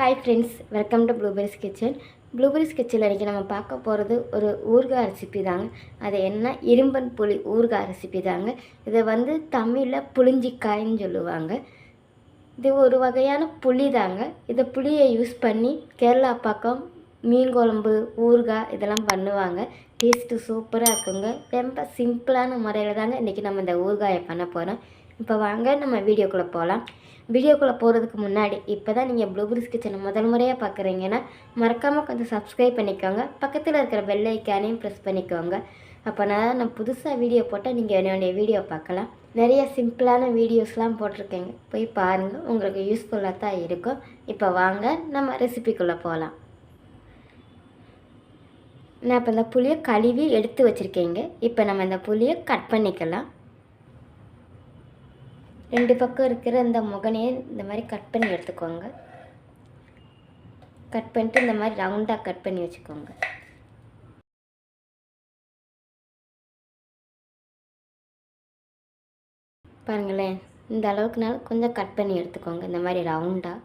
Hi friends, welcome to blueberries kitchen. Blueberries கிச்சனில் இன்றைக்கி நம்ம பார்க்க போகிறது ஒரு ஊறுகாய் ரெசிபி தாங்க. அது என்ன, இரும்பன் புளி ஊறுகாய் ரெசிபி தாங்க. இதை தமிழில் புளிஞ்சிக்காயின்னு சொல்லுவாங்க. இது ஒரு வகையான புளி தாங்க. இதை புளியை யூஸ் பண்ணி கேரளா பக்கம் மீன் குழம்பு, ஊறுகாய் இதெல்லாம் பண்ணுவாங்க. டேஸ்ட்டு சூப்பராக இருக்குங்க. ரொம்ப சிம்பிளான முறையில் தாங்க இன்றைக்கி நம்ம இந்த ஊறுகாயை பண்ண போகிறோம். இப்போ வாங்க நம்ம வீடியோக்குள்ளே போகலாம். வீடியோக்குள்ளே போகிறதுக்கு முன்னாடி இப்போ தான் நீங்கள் ப்ளூபெரிஸ் கிச்சனை முதல் முறையாக பார்க்குறீங்கன்னா மறக்காமல் கொஞ்சம் சப்ஸ்கிரைப் பண்ணிக்கோங்க. பக்கத்தில் இருக்கிற பெல் ஐக்கானையும் ப்ரெஸ் பண்ணிக்கோங்க. அப்போ நான் புதுசாக வீடியோ போட்டால் நீங்கள் என்னுடைய வீடியோ பார்க்கலாம். நிறைய சிம்பிளான வீடியோஸ்லாம் போட்டிருக்கேங்க, போய் பாருங்கள், உங்களுக்கு யூஸ்ஃபுல்லாக தான் இருக்கும். இப்போ வாங்க நம்ம ரெசிபிக்குள்ளே போகலாம். நான் இப்போ இந்த புளியை கழுவி எடுத்து வச்சுருக்கேங்க. இப்போ நம்ம இந்த புளியை கட் பண்ணிக்கலாம். ரெண்டு பக்கம் இருக்கிற இந்த முகனையை இந்த மாதிரி கட் பண்ணி எடுத்துக்கோங்க. கட் பண்ணிட்டு இந்த மாதிரி ரவுண்டாக கட் பண்ணி வச்சுக்கோங்க. பாருங்களேன், இந்த அளவுக்குனால கொஞ்சம் கட் பண்ணி எடுத்துக்கோங்க, இந்த மாதிரி ரவுண்டாக.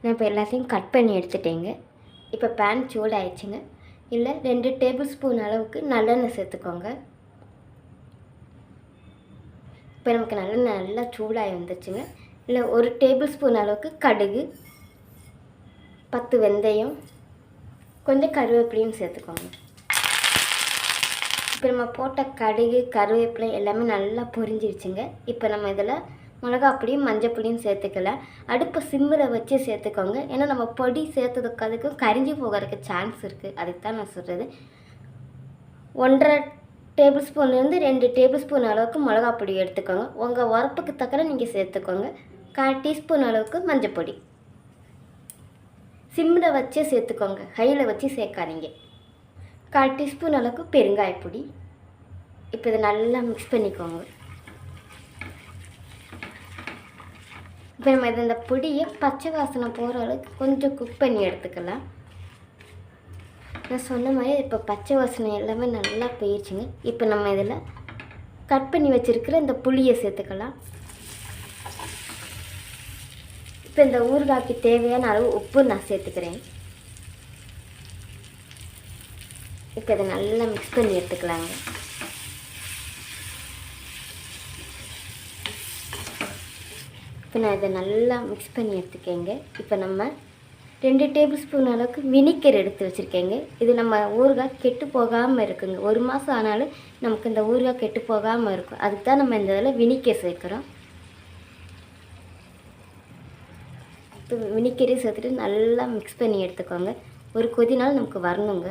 நான் இப்போ எல்லாத்தையும் கட் பண்ணி எடுத்துட்டேங்க. இப்போ பேன் சூடாகிடுச்சுங்க. இல்லை 2 டேபிள் ஸ்பூன் அளவுக்கு நல்லெண்ணெய் சேர்த்துக்கோங்க. இப்போ நமக்கு நல்லெண்ணெய் நல்லா சூடாகி வந்துச்சுங்க. இல்லை 1 டேபிள் ஸ்பூன் அளவுக்கு கடுகு, 10 வெந்தயம், கொஞ்சம் கருவேப்பிலையும் சேர்த்துக்கோங்க. இப்போ நம்ம போட்ட கடுகு, கருவேப்பிலை எல்லாமே நல்லா பொரிஞ்சிருச்சுங்க. இப்போ நம்ம இதில் மிளகாப்பொடியும் மஞ்சப்பொடியும் சேர்த்துக்கலாம். அடுப்பை சிம்மில் வச்சு சேர்த்துக்கோங்க. ஏன்னா நம்ம பொடி சேர்த்ததுக்கு அதுக்கும் கரிஞ்சி போகிறதுக்கு சான்ஸ் இருக்குது. அதுக்கு தான் நான் சொல்கிறது. 1.5 டேபிள் ஸ்பூன்லேருந்து 2 டேபிள் ஸ்பூன் அளவுக்கு மிளகாப்பொடி எடுத்துக்கோங்க. உங்கள் உரப்புக்கு தக்கன நீங்கள் சேர்த்துக்கோங்க. 1/4 டீஸ்பூன் அளவுக்கு மஞ்சப்பொடி சிம்மில் வச்சு சேர்த்துக்கோங்க, ஹையில் வச்சு சேர்க்காதீங்க. 1/4 டீஸ்பூன் அளவுக்கு பெருங்காயப்பொடி. இப்போ இதை நல்லா மிக்ஸ் பண்ணிக்கோங்க. இப்போ நம்ம இந்த பொடியை பச்சை வாசனை போகிற அளவுக்கு கொஞ்சம் குக் பண்ணி எடுத்துக்கலாம். நான் சொன்ன மாதிரி இப்போ பச்சை வாசனை எல்லாமே நல்லா போயிடுச்சுங்க. இப்போ நம்ம இதில் கட் பண்ணி வச்சுருக்கிற இந்த புளியை சேர்த்துக்கலாம். இப்போ இந்த ஊறுகாய்க்கு தேவையான அளவு உப்பு நான் சேர்த்துக்கிறேன். இப்போ இதை நல்லா மிக்ஸ் பண்ணி எடுத்துக்கலாங்க. இப்போ நான் இதை நல்லா மிக்ஸ் பண்ணி எடுத்துக்கேங்க. இப்போ நம்ம 2 டேபிள் ஸ்பூன் அளவுக்கு வினிகர் எடுத்து வச்சுருக்கேங்க. இது நம்ம ஊறுகாய் கெட்டு போகாமல் இருக்குங்க. 1 மாதம் ஆனாலும் நமக்கு இந்த ஊறுகாய் கெட்டு போகாமல் இருக்கும். அதுக்கு தான் நம்ம இந்த இதில் வினிகர் சேர்க்குறோம். இப்போ வினிகரையும் சேர்த்துட்டு நல்லா மிக்ஸ் பண்ணி எடுத்துக்கோங்க. ஒரு கொதினால் நமக்கு வரணுங்க.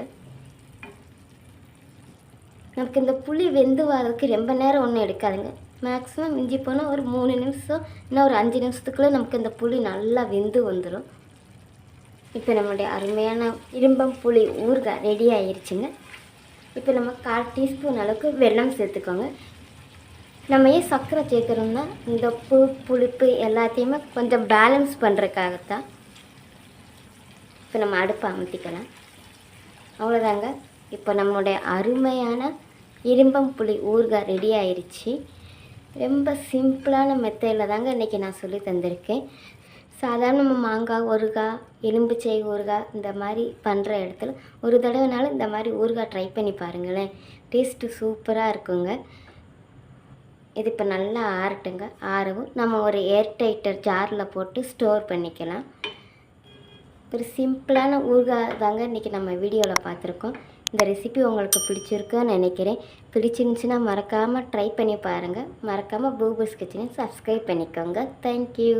நமக்கு இந்த புளி வெந்து வரதுக்கு ரொம்ப நேரம் ஒன்றும் எடுக்காதுங்க. மேக்ஸிமம் மிஞ்சி போனால் ஒரு 3 நிமிஷம், இன்னும் ஒரு 5 நிமிஷத்துக்குள்ளே நமக்கு இந்த புளி நல்லா வெந்து வந்துடும். இப்போ நம்மளுடைய அருமையான இரும்பம் புளி ஊறுகாய் ரெடி ஆகிருச்சுங்க. இப்போ நம்ம 1/4 டீஸ்பூன் அளவுக்கு வெல்லம் சேர்த்துக்கோங்க. நம்ம ஏன் சர்க்கரை சேர்க்குறோம்னா இந்த புளிப்பு எல்லாத்தையுமே கொஞ்சம் பேலன்ஸ் பண்ணுறதுக்காகத்தான். இப்போ நம்ம அடுப்பை அமர்த்திக்கலாம். அவ்வளோதாங்க. இப்போ நம்மளுடைய அருமையான இரும்பம் புளி ஊறுகாய் ரெடி ஆயிடுச்சு. ரொம்ப சிம்பிளான மெத்தடில் தாங்க இன்றைக்கி நான் சொல்லி தந்திருக்கேன். சாதாரண நம்ம மாங்காய் ஊறுகாய், எலும்பிச்சை ஊறுகாய் இந்த மாதிரி பண்ணுற இடத்துல ஒரு தடவைனாலும் இந்த மாதிரி ஊறுகாய் ட்ரை பண்ணி பாருங்களேன். டேஸ்ட்டு சூப்பராக இருக்குங்க. இது இப்போ நல்லா ஆறட்டுங்க. ஆறவும் நம்ம ஒரு ஏர்டைட்டர் ஜாரில் போட்டு ஸ்டோர் பண்ணிக்கலாம். ஒரு சிம்பிளான ஊறுகாய் தாங்க இன்றைக்கி நம்ம வீடியோவில் பார்த்துருக்கோம். இந்த ரெசிபி உங்களுக்கு பிடிச்சிருக்குன்னு நினைக்கிறேன். பிடிச்சிருந்துச்சுன்னா மறக்காமல் ட்ரை பண்ணி பாருங்கள். மறக்காமல் ப்ளூபெரிஸ் கிச்சனை சப்ஸ்கிரைப் பண்ணிக்கோங்க. தேங்க்யூ.